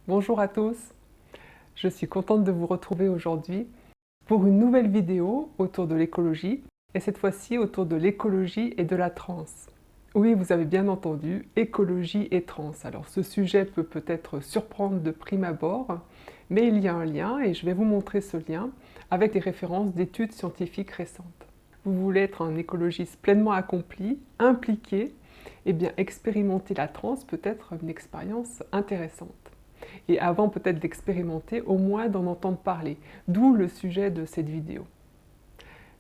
Bonjour à tous, je suis contente de vous retrouver aujourd'hui pour une nouvelle vidéo autour de l'écologie et cette fois-ci autour de l'écologie et de la transe. Oui, vous avez bien entendu, écologie et transe. Alors ce sujet peut peut-être surprendre de prime abord, mais il y a un lien et je vais vous montrer ce lien avec des références d'études scientifiques récentes. Vous voulez être un écologiste pleinement accompli, impliqué, et bien expérimenter la transe peut être une expérience intéressante. Et avant peut-être d'expérimenter, au moins d'en entendre parler, d'où le sujet de cette vidéo.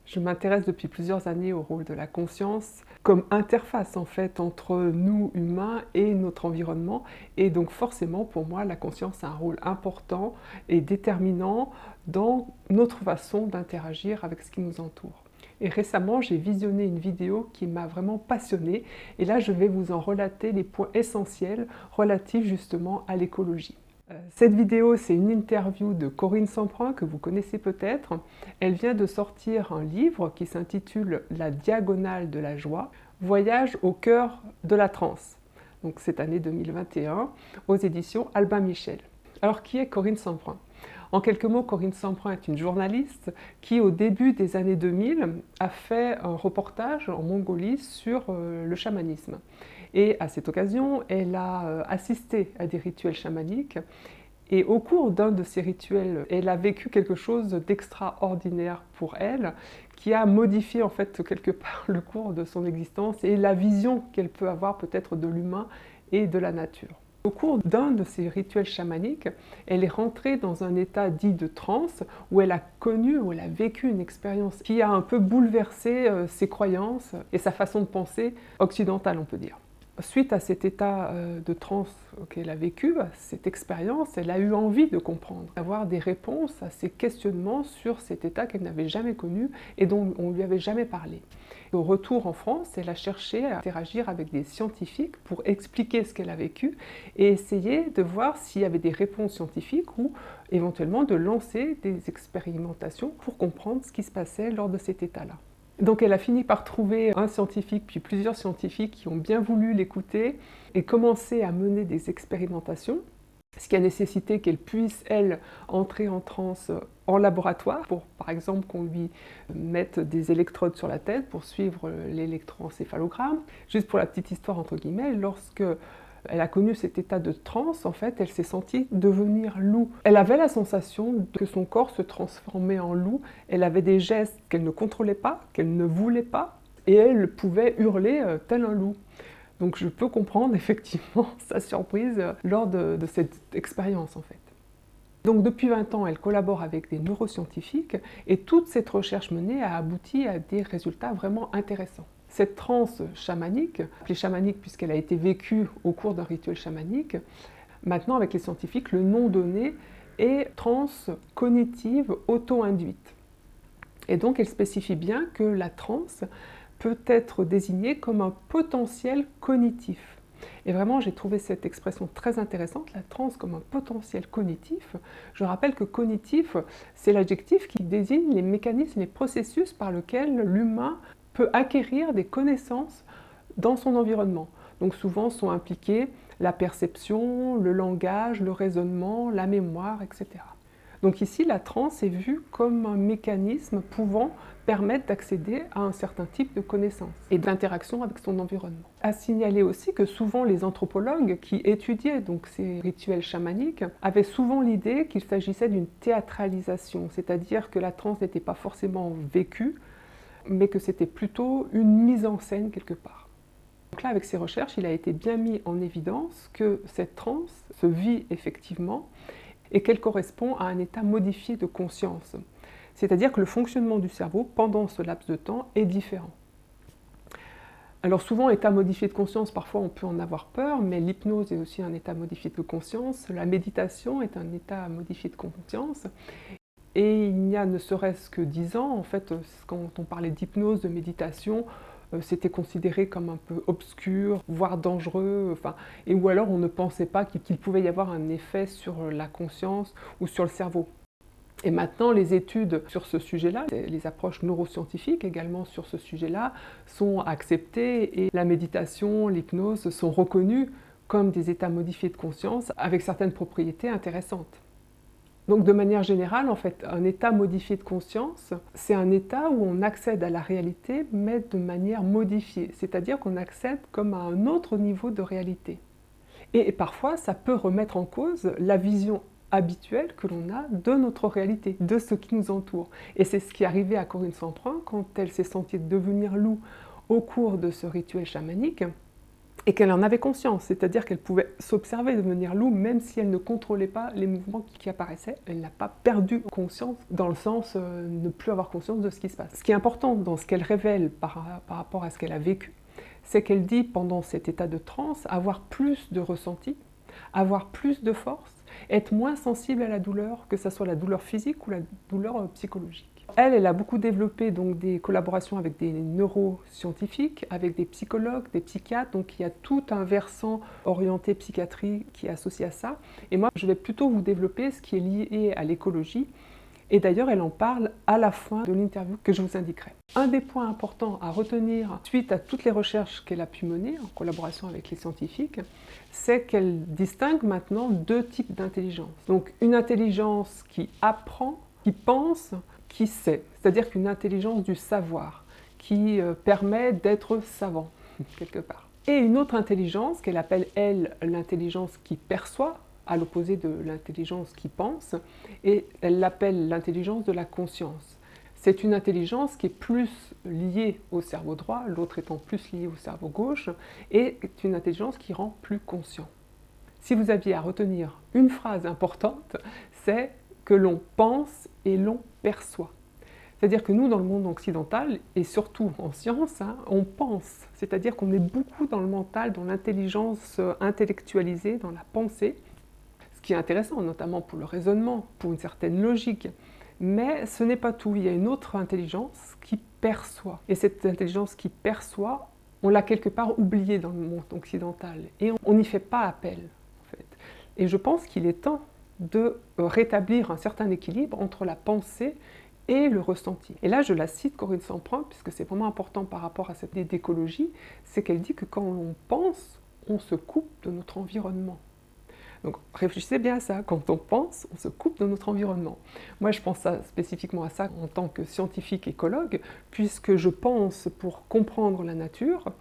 Je m'intéresse depuis plusieurs années au rôle de la conscience comme interface en fait entre nous humains et notre environnement, et donc forcément pour moi la conscience a un rôle important et déterminant dans notre façon d'interagir avec ce qui nous entoure. Et récemment, j'ai visionné une vidéo qui m'a vraiment passionnée, et là je vais vous en relater les points essentiels relatifs justement à l'écologie. Cette vidéo, c'est une interview de Corinne Samprin, que vous connaissez peut-être. Elle vient de sortir un livre qui s'intitule « La diagonale de la joie, voyage au cœur de la transe ». Donc cette année 2021, aux éditions Albin Michel. Alors qui est Corinne Samprin? En quelques mots, Corinne Samprin est une journaliste qui, au début des années 2000, a fait un reportage en Mongolie sur le chamanisme. Et à cette occasion, elle a assisté à des rituels chamaniques. Et au cours d'un de ces rituels, elle a vécu quelque chose d'extraordinaire pour elle, qui a modifié en fait quelque part le cours de son existence et la vision qu'elle peut avoir peut-être de l'humain et de la nature. Au cours d'un de ces rituels chamaniques, elle est rentrée dans un état dit de transe, où elle a connu, où elle a vécu une expérience qui a un peu bouleversé ses croyances et sa façon de penser occidentale, on peut dire. Suite à cet état de transe qu'elle a vécu, cette expérience, elle a eu envie de comprendre, d'avoir des réponses à ses questionnements sur cet état qu'elle n'avait jamais connu et dont on ne lui avait jamais parlé. Au retour en France, elle a cherché à interagir avec des scientifiques pour expliquer ce qu'elle a vécu et essayer de voir s'il y avait des réponses scientifiques ou éventuellement de lancer des expérimentations pour comprendre ce qui se passait lors de cet état-là. Donc elle a fini par trouver un scientifique, puis plusieurs scientifiques qui ont bien voulu l'écouter et commencer à mener des expérimentations, ce qui a nécessité qu'elle puisse, elle, entrer en transe en laboratoire, pour par exemple qu'on lui mette des électrodes sur la tête pour suivre l'électroencéphalogramme. Juste pour la petite histoire entre guillemets, lorsque elle a connu cet état de transe, en fait, elle s'est sentie devenir loup. Elle avait la sensation que son corps se transformait en loup. Elle avait des gestes qu'elle ne contrôlait pas, qu'elle ne voulait pas, et elle pouvait hurler tel un loup. Donc je peux comprendre effectivement sa surprise lors de cette expérience, en fait. Donc depuis 20 ans, elle collabore avec des neuroscientifiques, et toute cette recherche menée a abouti à des résultats vraiment intéressants. Cette transe chamanique, appelée chamanique puisqu'elle a été vécue au cours d'un rituel chamanique, maintenant avec les scientifiques, le nom donné est transe cognitive auto-induite. Et donc elle spécifie bien que la transe peut être désignée comme un potentiel cognitif. Et vraiment, j'ai trouvé cette expression très intéressante, la transe comme un potentiel cognitif. Je rappelle que cognitif, c'est l'adjectif qui désigne les mécanismes, les processus par lesquels l'humain peut acquérir des connaissances dans son environnement. Donc souvent sont impliqués la perception, le langage, le raisonnement, la mémoire, etc. Donc ici, la transe est vue comme un mécanisme pouvant permettre d'accéder à un certain type de connaissances et d'interaction avec son environnement. À signaler aussi que souvent les anthropologues qui étudiaient donc ces rituels chamaniques avaient souvent l'idée qu'il s'agissait d'une théâtralisation, c'est-à-dire que la transe n'était pas forcément vécue, mais que c'était plutôt une mise en scène quelque part. Donc là, avec ces recherches, il a été bien mis en évidence que cette transe se vit effectivement et qu'elle correspond à un état modifié de conscience. C'est-à-dire que le fonctionnement du cerveau pendant ce laps de temps est différent. Alors souvent, état modifié de conscience, parfois on peut en avoir peur, mais l'hypnose est aussi un état modifié de conscience, la méditation est un état modifié de conscience. Et il n'y a ne serait-ce que 10 ans, en fait, quand on parlait d'hypnose, de méditation, c'était considéré comme un peu obscur, voire dangereux, et ou alors on ne pensait pas qu'il pouvait y avoir un effet sur la conscience ou sur le cerveau. Et maintenant, les études sur ce sujet-là, les approches neuroscientifiques également sur ce sujet-là, sont acceptées et la méditation, l'hypnose sont reconnues comme des états modifiés de conscience avec certaines propriétés intéressantes. Donc de manière générale, en fait, un état modifié de conscience, c'est un état où on accède à la réalité, mais de manière modifiée, c'est-à-dire qu'on accède comme à un autre niveau de réalité. Et parfois, ça peut remettre en cause la vision habituelle que l'on a de notre réalité, de ce qui nous entoure. Et c'est ce qui est arrivé à Corinne Samprin quand elle s'est sentie devenir loup au cours de ce rituel chamanique, et qu'elle en avait conscience, c'est-à-dire qu'elle pouvait s'observer devenir loup même si elle ne contrôlait pas les mouvements qui apparaissaient. Elle n'a pas perdu conscience dans le sens ne plus avoir conscience de ce qui se passe. Ce qui est important dans ce qu'elle révèle par rapport à ce qu'elle a vécu, c'est qu'elle dit pendant cet état de transe avoir plus de ressenti, avoir plus de force, être moins sensible à la douleur, que ce soit la douleur physique ou la douleur psychologique. Elle a beaucoup développé donc des collaborations avec des neuroscientifiques, avec des psychologues, des psychiatres, donc il y a tout un versant orienté psychiatrie qui est associé à ça. Et moi, je vais plutôt vous développer ce qui est lié à l'écologie. Et d'ailleurs, elle en parle à la fin de l'interview que je vous indiquerai. Un des points importants à retenir suite à toutes les recherches qu'elle a pu mener en collaboration avec les scientifiques, c'est qu'elle distingue maintenant deux types d'intelligence. Donc une intelligence qui apprend, qui pense, qui sait, c'est-à-dire qu'une intelligence du savoir, qui permet d'être savant, quelque part. Et une autre intelligence qu'elle appelle, elle, l'intelligence qui perçoit, à l'opposé de l'intelligence qui pense, et elle l'appelle l'intelligence de la conscience. C'est une intelligence qui est plus liée au cerveau droit, l'autre étant plus liée au cerveau gauche, et est une intelligence qui rend plus conscient. Si vous aviez à retenir une phrase importante, c'est que l'on pense et l'on perçoit. C'est-à-dire que nous, dans le monde occidental, et surtout en science, on pense. C'est-à-dire qu'on est beaucoup dans le mental, dans l'intelligence intellectualisée, dans la pensée, ce qui est intéressant, notamment pour le raisonnement, pour une certaine logique. Mais ce n'est pas tout. Il y a une autre intelligence qui perçoit. Et cette intelligence qui perçoit, on l'a quelque part oubliée dans le monde occidental. Et on n'y fait pas appel, en fait. Et je pense qu'il est temps de rétablir un certain équilibre entre la pensée et le ressenti. Et là, je la cite, Corinne Samprin, puisque c'est vraiment important par rapport à cette idée d'écologie, c'est qu'elle dit que quand on pense, on se coupe de notre environnement. Donc réfléchissez bien à ça, quand on pense, on se coupe de notre environnement. Moi je pense spécifiquement à ça en tant que scientifique écologue, puisque je pense pour comprendre la nature,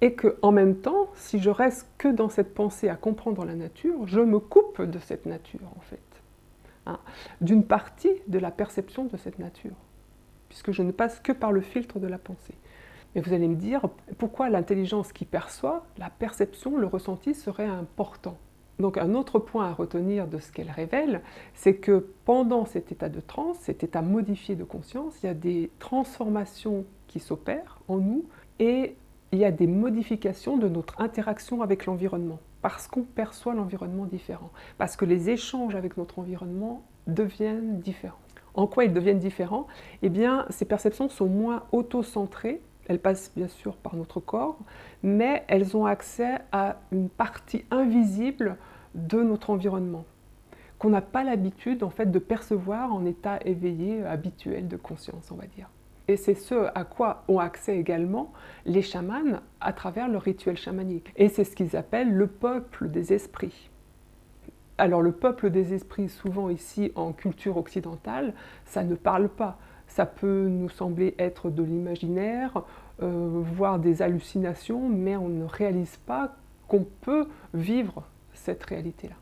et que en même temps, si je reste que dans cette pensée à comprendre la nature, je me coupe de cette nature en fait. D'une partie de la perception de cette nature, puisque je ne passe que par le filtre de la pensée. Mais vous allez me dire, pourquoi l'intelligence qui perçoit, la perception, le ressenti serait important? Donc un autre point à retenir de ce qu'elle révèle, c'est que pendant cet état de transe, cet état modifié de conscience, il y a des transformations qui s'opèrent en nous et il y a des modifications de notre interaction avec l'environnement, parce qu'on perçoit l'environnement différent, parce que les échanges avec notre environnement deviennent différents. En quoi ils deviennent différents? Eh bien, ces perceptions sont moins auto-centrées. Elles passent bien sûr par notre corps, mais elles ont accès à une partie invisible de notre environnement, qu'on n'a pas l'habitude en fait de percevoir en état éveillé habituel de conscience, on va dire. Et c'est ce à quoi ont accès également les chamans à travers le rituel chamanique. Et c'est ce qu'ils appellent le peuple des esprits. Alors le peuple des esprits, souvent ici en culture occidentale, ça ne parle pas. Ça peut nous sembler être de l'imaginaire, voire des hallucinations, mais on ne réalise pas qu'on peut vivre cette réalité-là.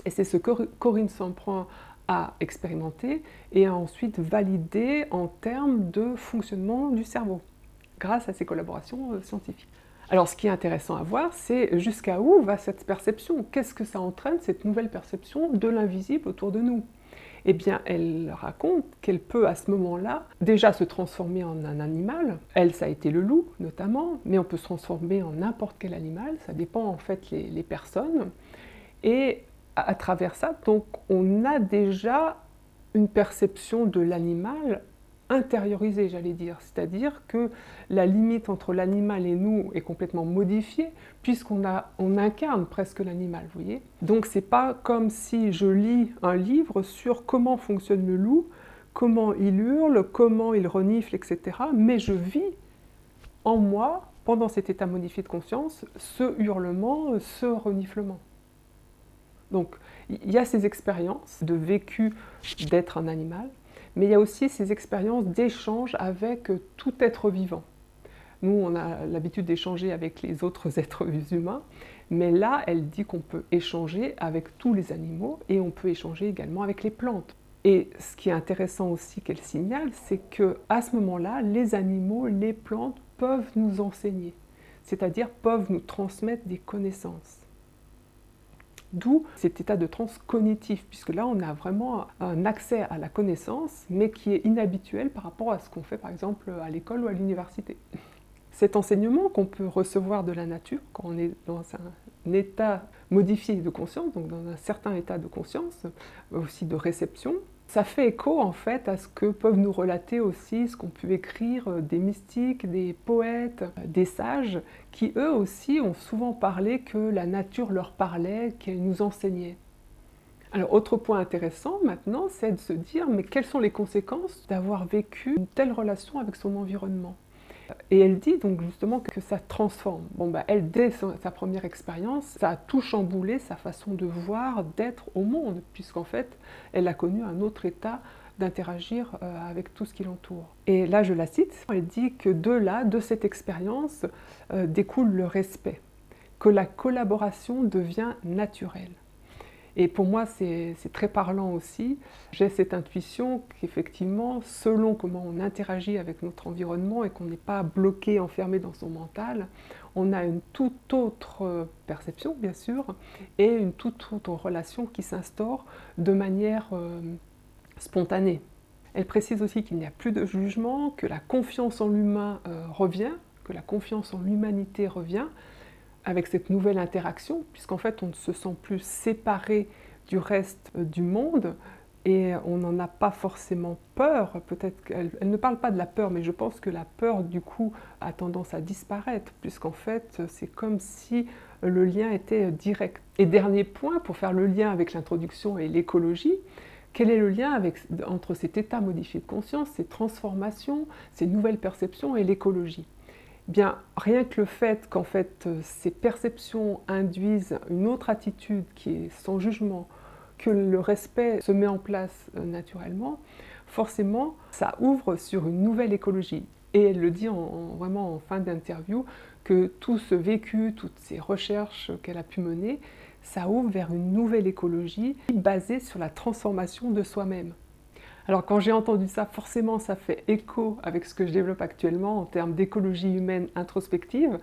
Et c'est ce que Corinne Samprin a expérimenté et a ensuite validé en termes de fonctionnement du cerveau, grâce à ses collaborations scientifiques. Alors ce qui est intéressant à voir, c'est jusqu'à où va cette perception? Qu'est-ce que ça entraîne, cette nouvelle perception de l'invisible autour de nous? Eh bien, elle raconte qu'elle peut à ce moment-là déjà se transformer en un animal. Elle, ça a été le loup notamment, mais on peut se transformer en n'importe quel animal, ça dépend en fait les personnes. Et à travers ça, donc, on a déjà une perception de l'animal intériorisée, j'allais dire. C'est-à-dire que la limite entre l'animal et nous est complètement modifiée, puisqu'on incarne presque l'animal, vous voyez. Donc c'est pas comme si je lis un livre sur comment fonctionne le loup, comment il hurle, comment il renifle, etc. Mais je vis en moi, pendant cet état modifié de conscience, ce hurlement, ce reniflement. Donc, il y a ces expériences de vécu d'être un animal, mais il y a aussi ces expériences d'échange avec tout être vivant. Nous, on a l'habitude d'échanger avec les autres êtres humains, mais là, elle dit qu'on peut échanger avec tous les animaux et on peut échanger également avec les plantes. Et ce qui est intéressant aussi qu'elle signale, c'est qu'à ce moment-là, les animaux, les plantes peuvent nous enseigner, c'est-à-dire peuvent nous transmettre des connaissances. D'où cet état de transe cognitif, puisque là on a vraiment un accès à la connaissance, mais qui est inhabituel par rapport à ce qu'on fait par exemple à l'école ou à l'université. Cet enseignement qu'on peut recevoir de la nature, quand on est dans un état modifié de conscience, donc dans un certain état de conscience, aussi de réception, ça fait écho en fait à ce que peuvent nous relater aussi, ce qu'ont pu écrire des mystiques, des poètes, des sages, qui eux aussi ont souvent parlé que la nature leur parlait, qu'elle nous enseignait. Alors, autre point intéressant maintenant, c'est de se dire, mais quelles sont les conséquences d'avoir vécu une telle relation avec son environnement ? Et elle dit donc justement que ça transforme. Bon, bah, elle, dès sa première expérience, ça a tout chamboulé sa façon de voir, d'être au monde, puisqu'en fait, elle a connu un autre état d'interagir avec tout ce qui l'entoure. Et là, je la cite, elle dit que de cette expérience, découle le respect, que la collaboration devient naturelle. Et pour moi, c'est très parlant aussi. J'ai cette intuition qu'effectivement, selon comment on interagit avec notre environnement et qu'on n'est pas bloqué, enfermé dans son mental, on a une toute autre perception, bien sûr, et une toute autre relation qui s'instaure de manière spontanée. Elle précise aussi qu'il n'y a plus de jugement, que la confiance en l'humain revient, que la confiance en l'humanité revient, avec cette nouvelle interaction, puisqu'en fait on ne se sent plus séparé du reste du monde et on n'en a pas forcément peur. Peut-être qu'elle ne parle pas de la peur, mais je pense que la peur du coup a tendance à disparaître, puisqu'en fait c'est comme si le lien était direct. Et dernier point, pour faire le lien avec l'introduction et l'écologie, quel est le lien entre cet état modifié de conscience, ces transformations, ces nouvelles perceptions et l'écologie ? Bien, rien que le fait qu'en fait ces perceptions induisent une autre attitude qui est sans jugement, que le respect se met en place naturellement, forcément ça ouvre sur une nouvelle écologie. Et elle le dit vraiment en fin d'interview, que tout ce vécu, toutes ces recherches qu'elle a pu mener, ça ouvre vers une nouvelle écologie basée sur la transformation de soi-même. Alors quand j'ai entendu ça, forcément ça fait écho avec ce que je développe actuellement en termes d'écologie humaine introspective,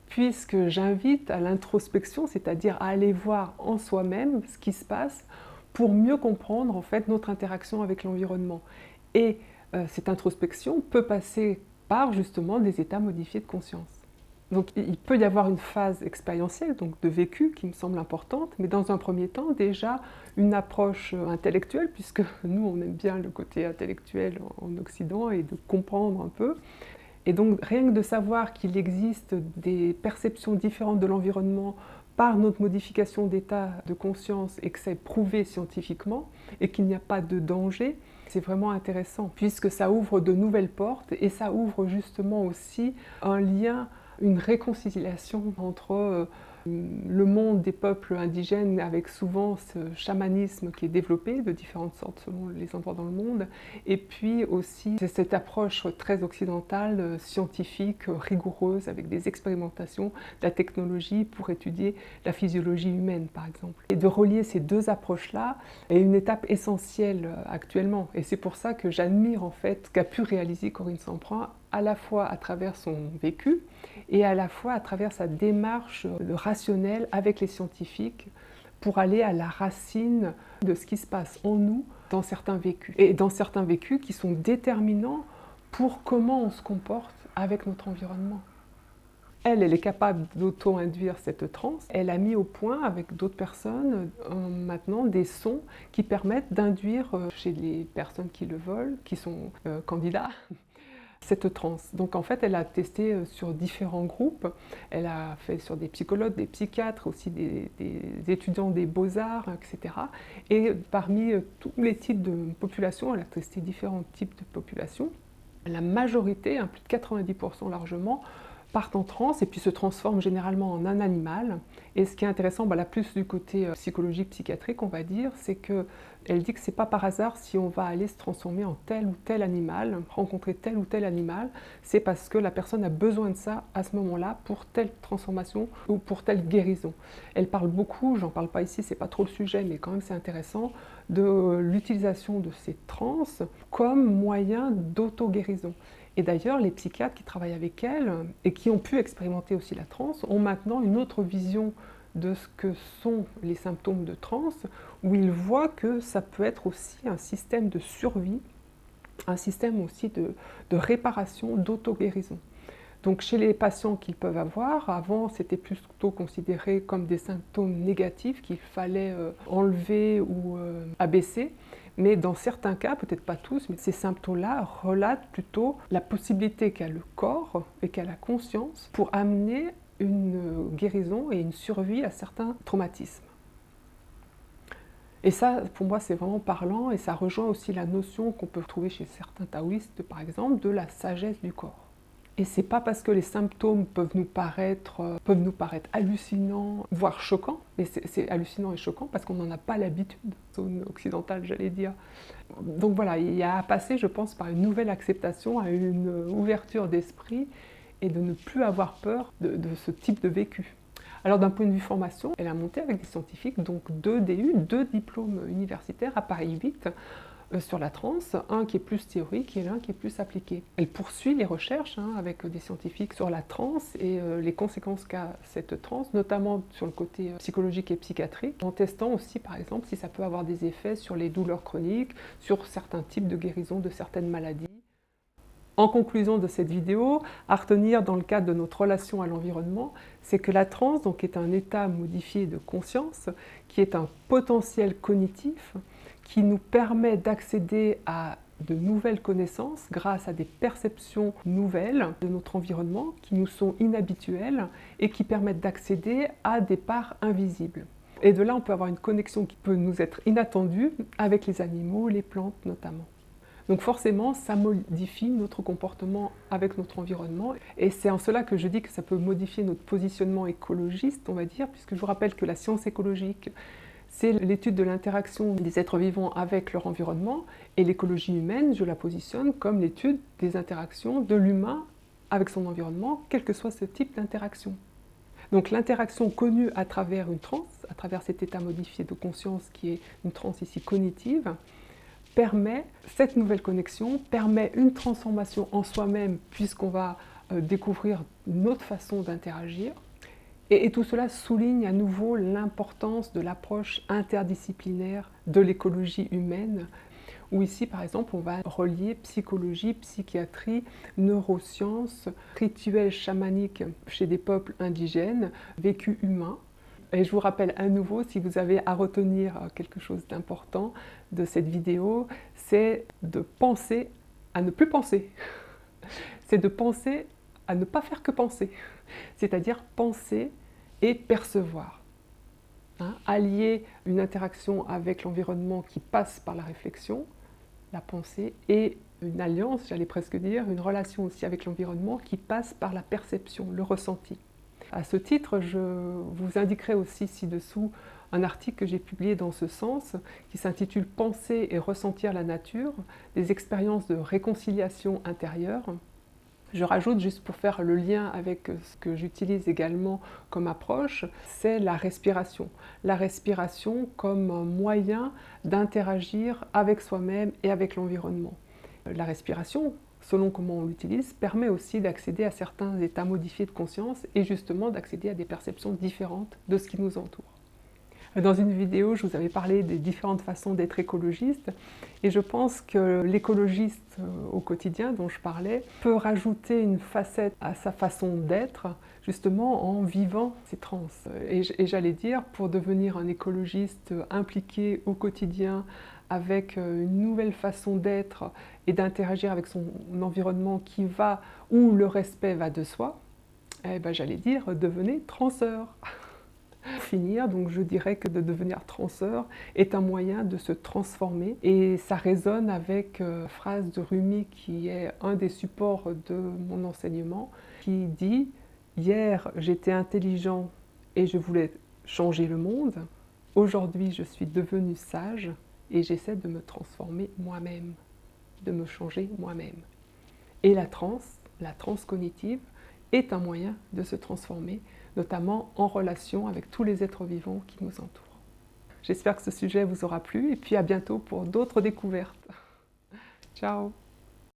puisque j'invite à l'introspection, c'est-à-dire à aller voir en soi-même ce qui se passe pour mieux comprendre en fait notre interaction avec l'environnement. Et cette introspection peut passer par justement des états modifiés de conscience. Donc il peut y avoir une phase expérientielle, donc de vécu, qui me semble importante, mais dans un premier temps, déjà, une approche intellectuelle, puisque nous, on aime bien le côté intellectuel en Occident, et de comprendre un peu. Et donc rien que de savoir qu'il existe des perceptions différentes de l'environnement par notre modification d'état de conscience, et que c'est prouvé scientifiquement, et qu'il n'y a pas de danger, c'est vraiment intéressant, puisque ça ouvre de nouvelles portes, et ça ouvre justement aussi un lien, une réconciliation entre le monde des peuples indigènes, avec souvent ce chamanisme qui est développé de différentes sortes selon les endroits dans le monde, et puis aussi cette approche très occidentale, scientifique, rigoureuse, avec des expérimentations, de la technologie pour étudier la physiologie humaine par exemple. Et de relier ces deux approches-là est une étape essentielle actuellement, et c'est pour ça que j'admire en fait ce qu'a pu réaliser Corinne Samprin, à la fois à travers son vécu et à la fois à travers sa démarche rationnelle avec les scientifiques pour aller à la racine de ce qui se passe en nous dans certains vécus. Et dans certains vécus qui sont déterminants pour comment on se comporte avec notre environnement. Elle est capable d'auto-induire cette transe. Elle a mis au point avec d'autres personnes maintenant des sons qui permettent d'induire chez les personnes qui le veulent, qui sont candidats, cette transe. Donc en fait, elle a testé sur différents groupes. Elle a fait sur des psychologues, des psychiatres, aussi des étudiants des beaux-arts, etc. Et parmi tous les types de populations, elle a testé différents types de populations. La majorité, plus de 90% largement, partent en transe et puis se transforment généralement en un animal. Et ce qui est intéressant, là plus du côté psychologique, psychiatrique, on va dire, c'est qu'elle dit que c'est pas par hasard si on va aller se transformer en tel ou tel animal, rencontrer tel ou tel animal, c'est parce que la personne a besoin de ça à ce moment-là pour telle transformation ou pour telle guérison. Elle parle beaucoup, j'en parle pas ici, c'est pas trop le sujet, mais quand même c'est intéressant, de l'utilisation de ces trans comme moyen d'auto-guérison. Et d'ailleurs, les psychiatres qui travaillent avec elle et qui ont pu expérimenter aussi la transe ont maintenant une autre vision de ce que sont les symptômes de transe, où ils voient que ça peut être aussi un système de survie, un système aussi de réparation, d'auto-guérison. Donc chez les patients qu'ils peuvent avoir, avant c'était plutôt considéré comme des symptômes négatifs qu'il fallait enlever ou abaisser. Mais dans certains cas, peut-être pas tous, mais ces symptômes-là relatent plutôt la possibilité qu'a le corps et qu'a la conscience pour amener une guérison et une survie à certains traumatismes. Et ça, pour moi, c'est vraiment parlant et ça rejoint aussi la notion qu'on peut trouver chez certains taoïstes, par exemple, de la sagesse du corps. Et c'est pas parce que les symptômes peuvent nous paraître hallucinants, voire choquants, mais c'est hallucinant et choquant parce qu'on n'en a pas l'habitude, zone occidentale j'allais dire. Donc voilà, il y a à passer, je pense, par une nouvelle acceptation, à une ouverture d'esprit et de ne plus avoir peur de ce type de vécu. Alors d'un point de vue formation, elle a monté avec des scientifiques, donc 2 DU, 2 diplômes universitaires à Paris 8, sur la transe, un qui est plus théorique et l'un qui est plus appliqué. Elle poursuit les recherches avec des scientifiques sur la transe et les conséquences qu'a cette transe, notamment sur le côté psychologique et psychiatrique, en testant aussi par exemple si ça peut avoir des effets sur les douleurs chroniques, sur certains types de guérison de certaines maladies. En conclusion de cette vidéo, à retenir dans le cadre de notre relation à l'environnement, c'est que la transe donc, est un état modifié de conscience, qui est un potentiel cognitif, qui nous permet d'accéder à de nouvelles connaissances grâce à des perceptions nouvelles de notre environnement qui nous sont inhabituelles et qui permettent d'accéder à des parts invisibles. Et de là, on peut avoir une connexion qui peut nous être inattendue avec les animaux, les plantes notamment. Donc forcément, ça modifie notre comportement avec notre environnement. Et c'est en cela que je dis que ça peut modifier notre positionnement écologiste, on va dire, puisque je vous rappelle que la science écologique, c'est l'étude de l'interaction des êtres vivants avec leur environnement, et l'écologie humaine, je la positionne comme l'étude des interactions de l'humain avec son environnement, quel que soit ce type d'interaction. Donc l'interaction connue à travers une transe, à travers cet état modifié de conscience qui est une transe ici cognitive, permet cette nouvelle connexion, permet une transformation en soi-même puisqu'on va découvrir une autre façon d'interagir. Et tout cela souligne à nouveau l'importance de l'approche interdisciplinaire de l'écologie humaine, où ici, par exemple, on va relier psychologie, psychiatrie, neurosciences, rituels chamaniques chez des peuples indigènes, vécu humain. Et je vous rappelle à nouveau, si vous avez à retenir quelque chose d'important de cette vidéo, c'est de penser à ne plus penser. C'est de penser à ne pas faire que penser. C'est-à-dire penser et percevoir. Allier une interaction avec l'environnement qui passe par la réflexion, la pensée, et une alliance, j'allais presque dire, une relation aussi avec l'environnement qui passe par la perception, le ressenti. À ce titre, je vous indiquerai aussi ci-dessous un article que j'ai publié dans ce sens, qui s'intitule « Penser et ressentir la nature, des expériences de réconciliation intérieure ». Je rajoute, juste pour faire le lien avec ce que j'utilise également comme approche, c'est la respiration. La respiration comme un moyen d'interagir avec soi-même et avec l'environnement. La respiration, selon comment on l'utilise, permet aussi d'accéder à certains états modifiés de conscience et justement d'accéder à des perceptions différentes de ce qui nous entoure. Dans une vidéo, je vous avais parlé des différentes façons d'être écologiste et je pense que l'écologiste au quotidien dont je parlais peut rajouter une facette à sa façon d'être justement en vivant ces trans. Et j'allais dire, pour devenir un écologiste impliqué au quotidien avec une nouvelle façon d'être et d'interagir avec son environnement qui va, où le respect va de soi, eh ben, j'allais dire, devenez transeur. Pour finir, donc je dirais que de devenir transeur est un moyen de se transformer et ça résonne avec une phrase de Rumi qui est un des supports de mon enseignement qui dit Hier, j'étais intelligent et je voulais changer le monde. Aujourd'hui, je suis devenu sage et j'essaie de me transformer moi-même, de me changer moi-même. Et la transe cognitive, est un moyen de se transformer, notamment en relation avec tous les êtres vivants qui nous entourent. J'espère que ce sujet vous aura plu et puis à bientôt pour d'autres découvertes. Ciao!